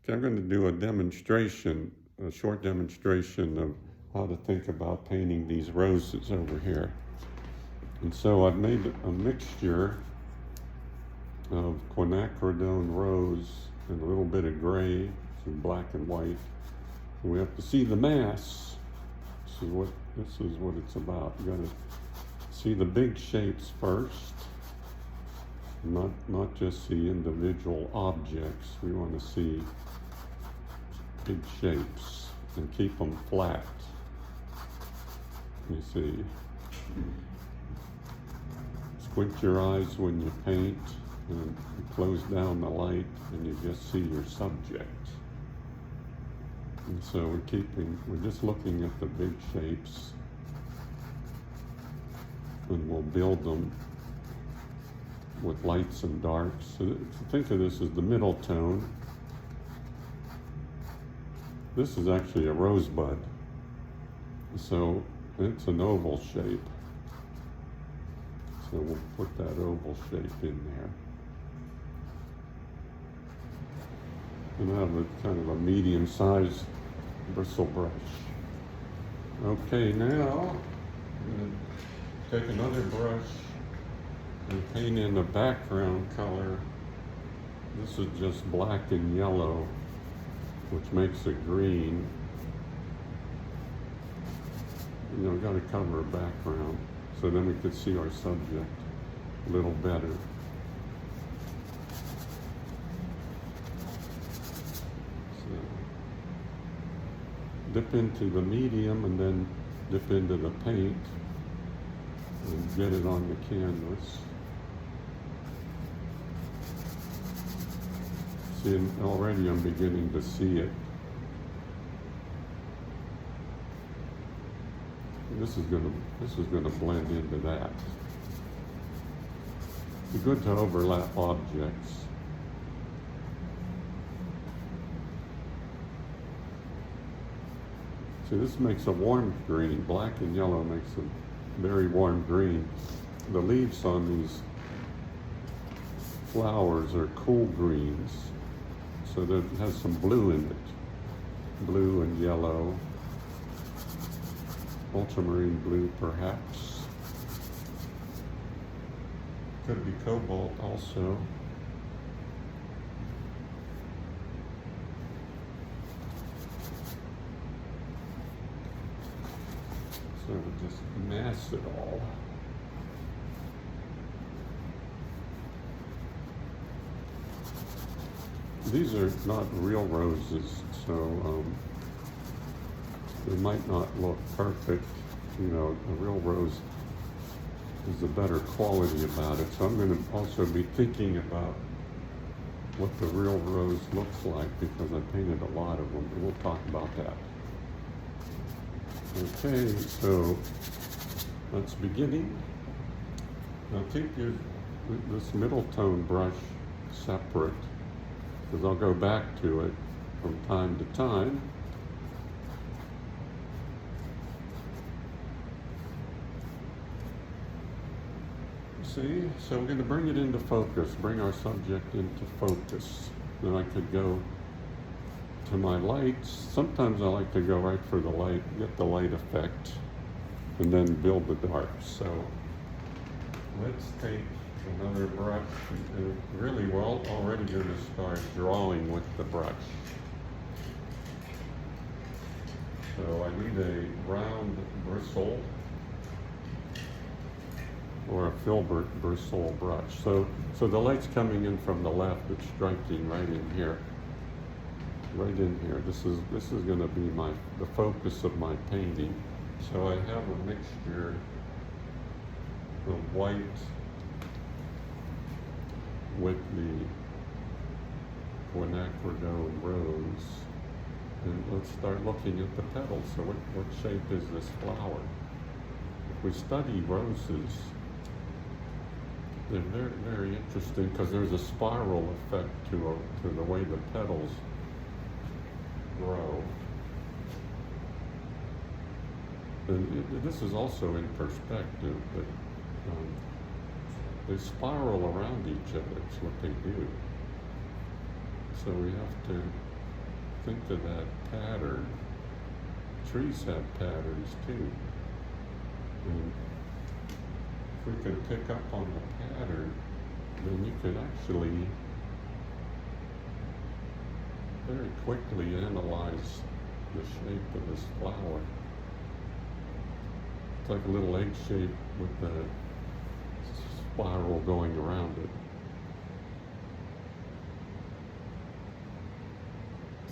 Okay, I'm going to do a demonstration, a short demonstration of how to think about painting these roses over here. And so I've made a mixture of quinacridone rose and a little bit of gray, some black and white. And we have to see the mass. This is what it's about. You got to see the big shapes first, not just see individual objects. We want to see big shapes and keep them flat. You see, squint your eyes when you paint and you close down the light and you just see your subject. And so we're just looking at the big shapes, and we'll build them with lights and darks. So think of this as the middle tone. This is actually a rosebud, so it's an oval shape. So we'll put that oval shape in there. And I have a kind of a medium-sized bristle brush. Okay, now I'm going to take another brush and paint in a background color. This is just black and yellow, which makes it green. You know, got to cover a background so then we could see our subject a little better. So, dip into the medium and then dip into the paint and get it on the canvas. See, already I'm beginning to see it. This is gonna blend into that. It's good to overlap objects. See, this makes a warm green. Black and yellow makes a very warm green. The leaves on these flowers are cool greens, so that it has some blue in it. Blue and yellow. Ultramarine blue, perhaps. Could be cobalt also. So just mass it all. These are not real roses, so they might not look perfect. You know, a real rose is a better quality about it. So I'm going to also be thinking about what the real rose looks like because I painted a lot of them, and we'll talk about that. Okay, so that's beginning. Now keep this middle tone brush separate, because I'll go back to it from time to time. See, so we're going to bring it into focus, bring our subject into focus. Then I could go to my lights. Sometimes I like to go right for the light, get the light effect, and then build the darks. So let's take another brush, and really we're already going to start drawing with the brush. So I need a round bristle or a filbert bristle brush. So the light's coming in from the left, it's striking right in here. Right in here. This is going to be the focus of my painting. So I have a mixture of white with the quinacridone rose. And let's start looking at the petals. So what shape is this flower? If we study roses, they're very, very interesting because there's a spiral effect to the way the petals grow. And this is also in perspective, but they spiral around each other. It's what they do. So we have to think of that pattern. Trees have patterns too. And if we could pick up on the pattern, then you could actually very quickly analyze the shape of this flower. It's like a little egg shape with the spiral going around it.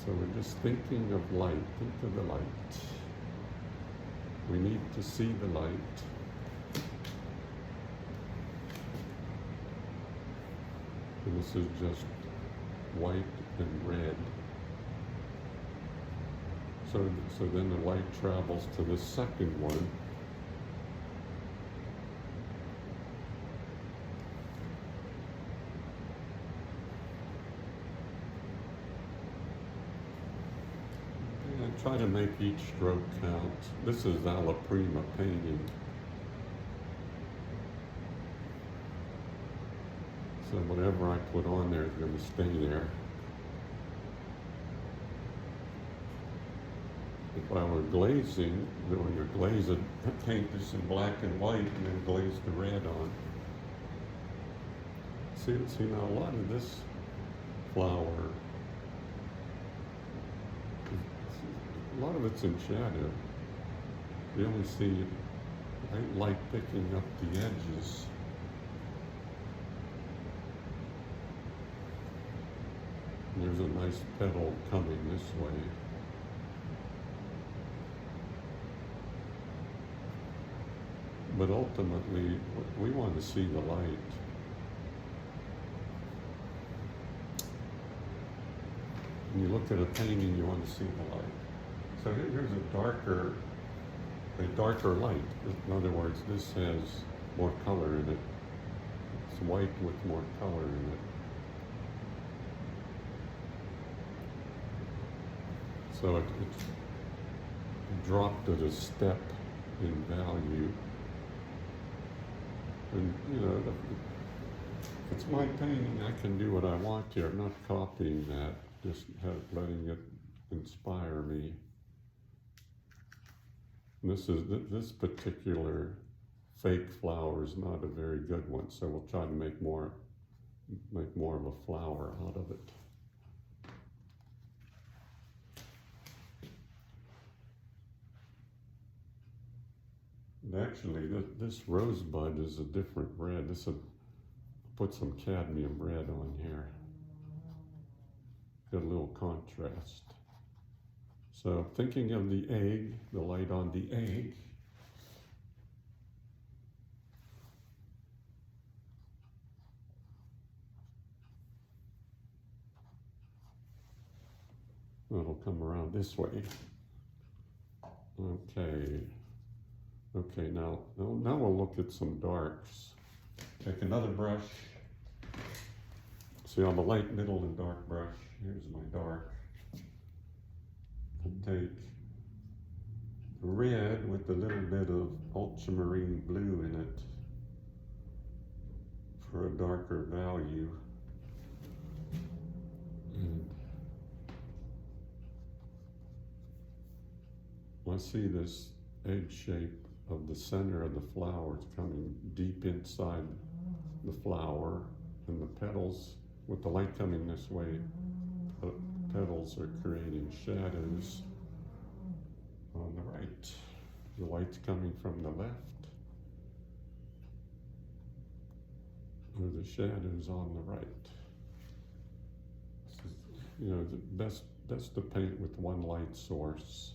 So we're just thinking of light. Think of the light. We need to see the light. And this is just white and red. So then the light travels to the second one. And try to make each stroke count. This is alla prima painting. So whatever I put on there is going to stay there. If I were glazing, when you glaze it, paint this in black and white and then glaze the red on. See now a lot of this flower, a lot of it's in shadow. You only see light picking up the edges. And there's a nice petal coming this way. But ultimately, we want to see the light. When you look at a painting, you want to see the light. So here's a darker light. In other words, this has more color in it. It's white with more color in it. So it dropped at a step in value. And, you know, if it's my painting, I can do what I want here. I'm not copying that, just letting it inspire me. And this particular fake flower is not a very good one, so we'll try to make more of a flower out of it. And actually, this rosebud is a different red. Put some cadmium red on here. Got a little contrast. So thinking of the egg, the light on the egg. It'll come around this way. Okay, now we'll look at some darks. Take another brush. See, on the light, middle, and dark brush. Here's my dark. And take the red with a little bit of ultramarine blue in it for a darker value. And I see this egg shape of the center of the flower. It's coming deep inside the flower, and the petals, with the light coming this way, the petals are creating shadows on the right. The light's coming from the left, or the shadows on the right. You know, best to paint with one light source.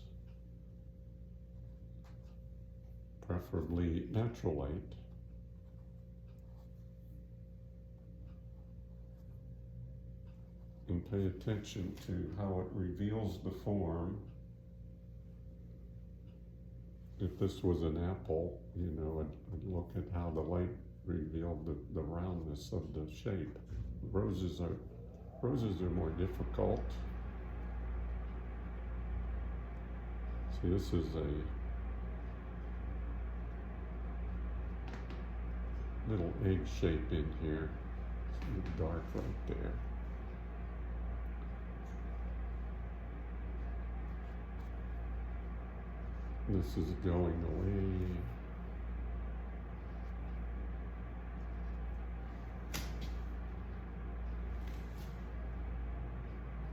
Preferably natural light. And pay attention to how it reveals the form. If this was an apple, you know, I'd look at how the light revealed the roundness of the shape. Roses are more difficult. See, this is a little egg shape in here. It's dark right there. This is going away.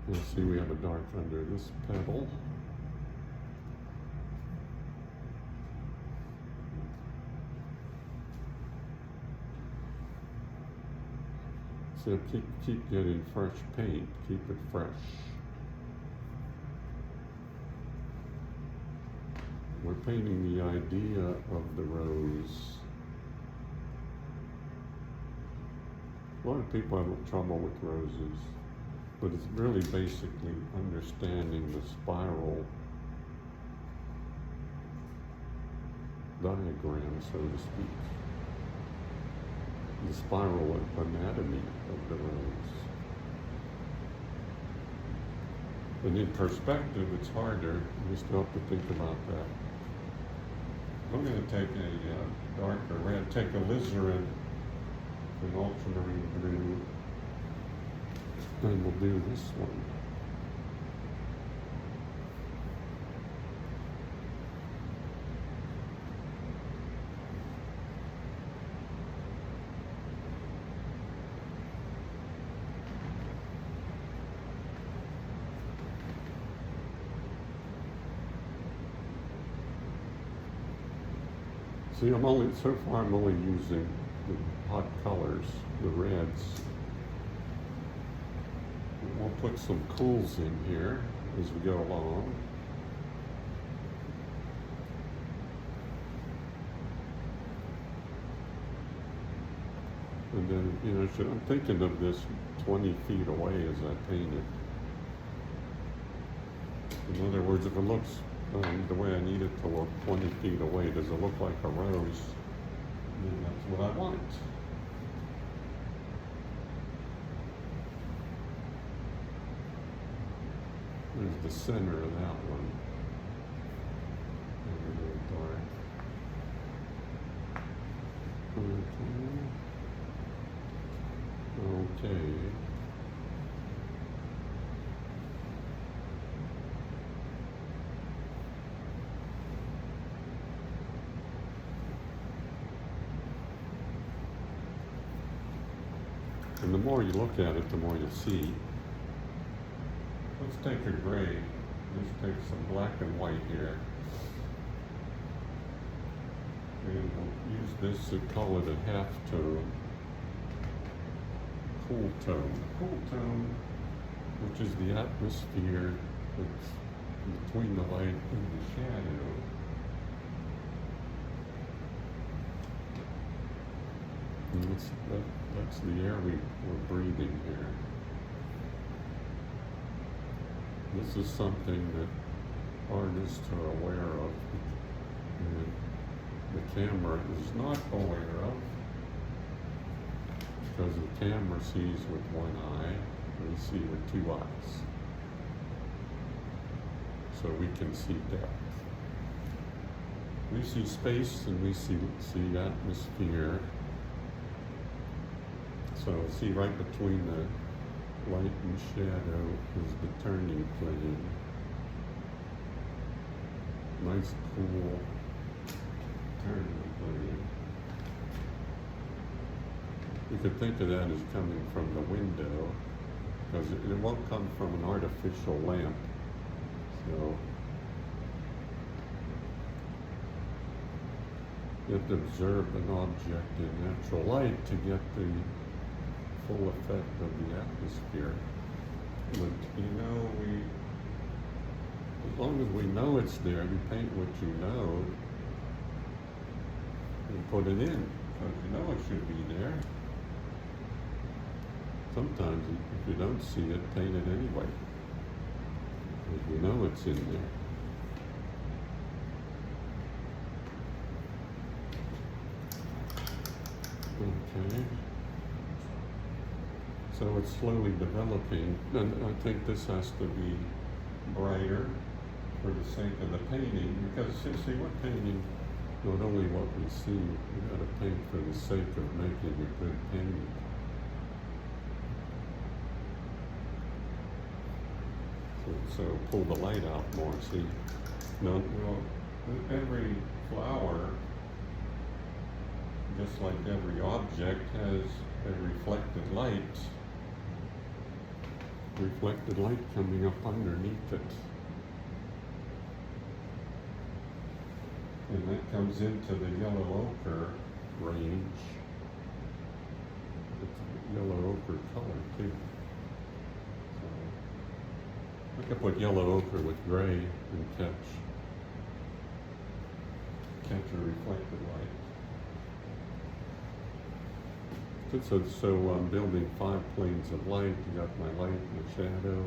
You'll see we have a dark under this petal. So keep getting fresh paint, keep it fresh. We're painting the idea of the rose. A lot of people have trouble with roses, but it's really basically understanding the spiral diagram, so to speak. The spiral anatomy of the rose. And in perspective, it's harder. You still have to think about that. I'm going to take a darker red, take a alizarin, an ultramarine blue, and we'll do this one. See, so far I'm only using the hot colors, the reds. We'll put some cools in here as we go along. And then, I'm thinking of this 20 feet away as I paint it. In other words, if it looks the way I need it to look 20 feet away, does it look like a rose? And that's what I want. There's the center of that one. And a little dark. Okay. And the more you look at it, the more you see. Let's take a gray. Let's take some black and white here. And we'll use this to call it a half tone. Cool tone. Cool tone, which is the atmosphere that's between the light and the shadow. And that's the air we're breathing here. This is something that artists are aware of, and the camera is not aware of, because the camera sees with one eye, and we see with two eyes. So we can see depth. We see space and we see atmosphere. So see, right between the light and shadow is the turning plane. Nice, cool turning plane. You could think of that as coming from the window, because it won't come from an artificial lamp. So you have to observe an object in natural light to get the full effect of the atmosphere. But as long as we know it's there, you paint what you know and put it in, because you know it should be there. Sometimes if you don't see it, paint it anyway, because you know it's in there. Okay. So it's slowly developing, and I think this has to be brighter for the sake of the painting, because see, we're painting not only what we see, we got to paint for the sake of making a good painting. So pull the light out more, see? No, Every flower, just like every object, has a reflected light coming up underneath it. And that comes into the yellow ochre range. It's a yellow ochre color too. So I could put yellow ochre with gray and catch a reflected light. So I'm building 5 planes of light. You got my light, my shadow,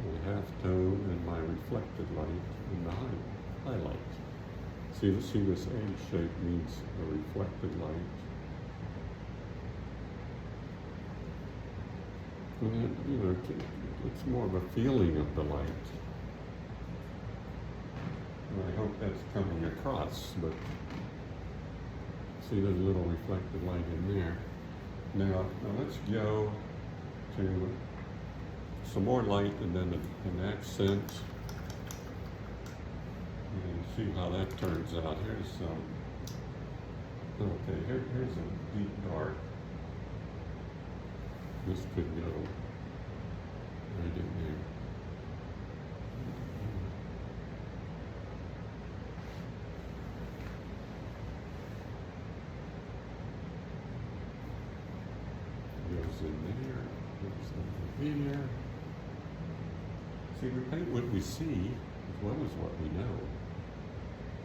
my halftone, and my reflected light, and the highlight. See this egg shape needs a reflected light. And then, it's more of a feeling of the light. And I hope that's coming across, but see there's a little reflected light in there. Now let's go to some more light and then an accent. And see how that turns out. Here's some, here's a deep dark. This could go right in there. Goes in there, goes over here. See, we paint what we see as well as what we know.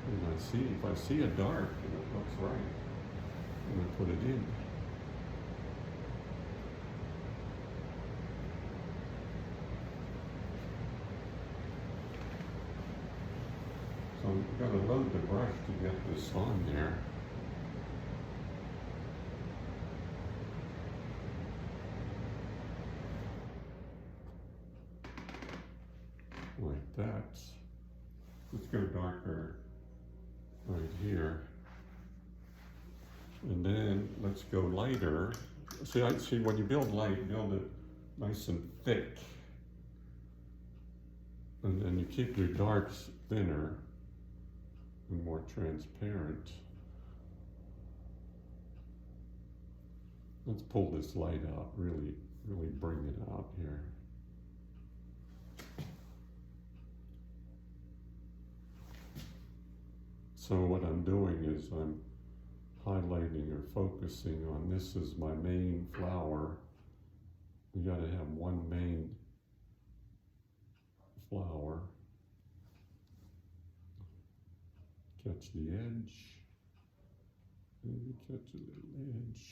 And if I see a dark and it looks right, I'm going to put it in. So I'm going to load the brush to get this on there. Like that. Let's go darker right here. And then let's go lighter. See, when you build light, build it nice and thick. And then you keep your darks thinner and more transparent. Let's pull this light out, really bring it out here. So what I'm doing is I'm highlighting or focusing on this is my main flower. We got to have one main flower. Catch the edge. Maybe catch a little edge.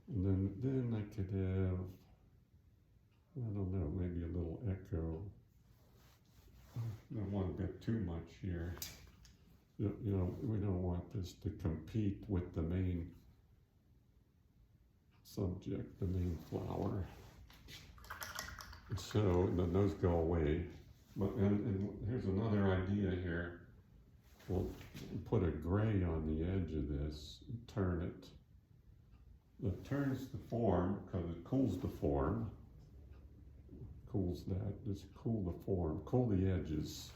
And then I could have, I don't know, maybe a little echo. I don't want to get too much here. We don't want this to compete with the main subject, the main flower. So then those go away. But and here's another idea here. We'll put a gray on the edge of this and turn it. It turns the form because it cools the form. Cools that, just cool the form, cool the edges.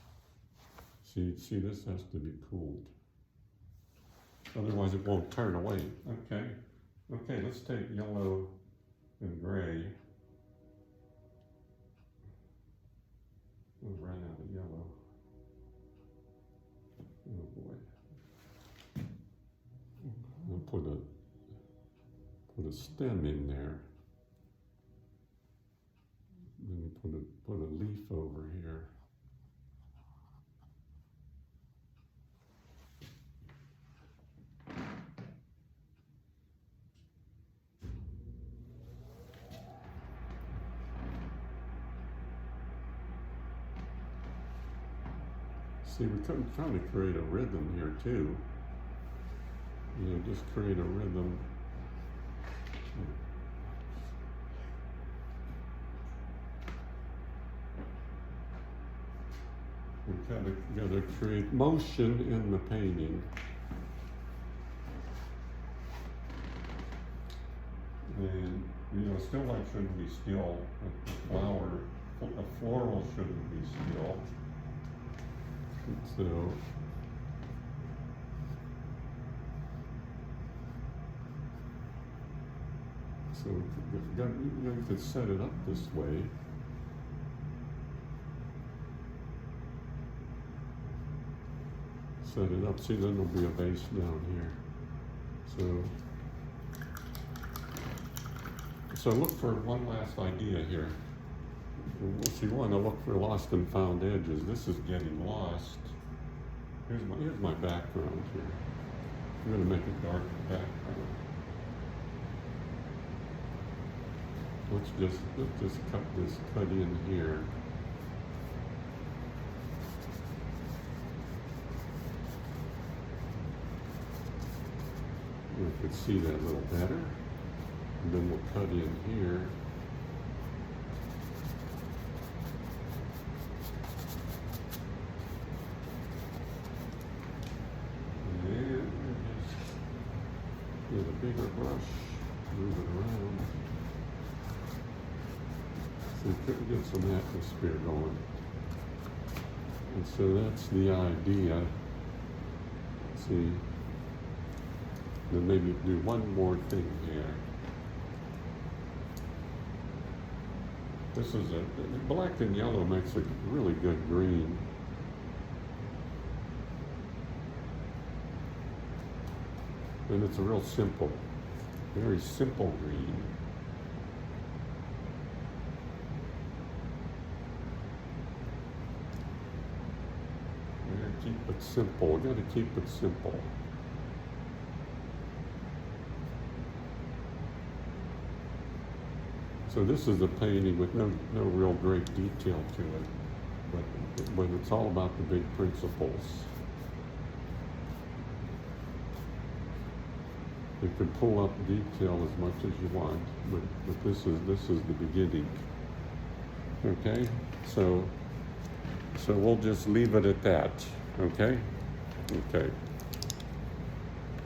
See, this has to be cooled. Otherwise it won't turn away. Okay, let's take yellow and gray. We'll run out of yellow. Oh boy. We'll put a stem in there. Then put a leaf over here. See, we're trying to create a rhythm here too. Just create a rhythm. We've got to create motion in the painting. And, still life shouldn't be still. A floral shouldn't be still. So, you could set it up this way. Set it up. See, then there'll be a base down here. So look for one last idea here. If you want to look for lost and found edges, this is getting lost. Here's my background here. I'm going to make a dark background. Let's just cut in here. You can see that a little better. And then we'll cut in here. And then just get a bigger brush, move it around. So we can get some atmosphere going. And so that's the idea. Let's see. Then maybe do one more thing here. This is black and yellow makes a really good green. And it's a real simple, very simple green. Keep it simple. We got to keep it simple. So this is a painting with no real great detail to it, but it's all about the big principles. You can pull up detail as much as you want, but this is the beginning. Okay, so we'll just leave it at that. Okay.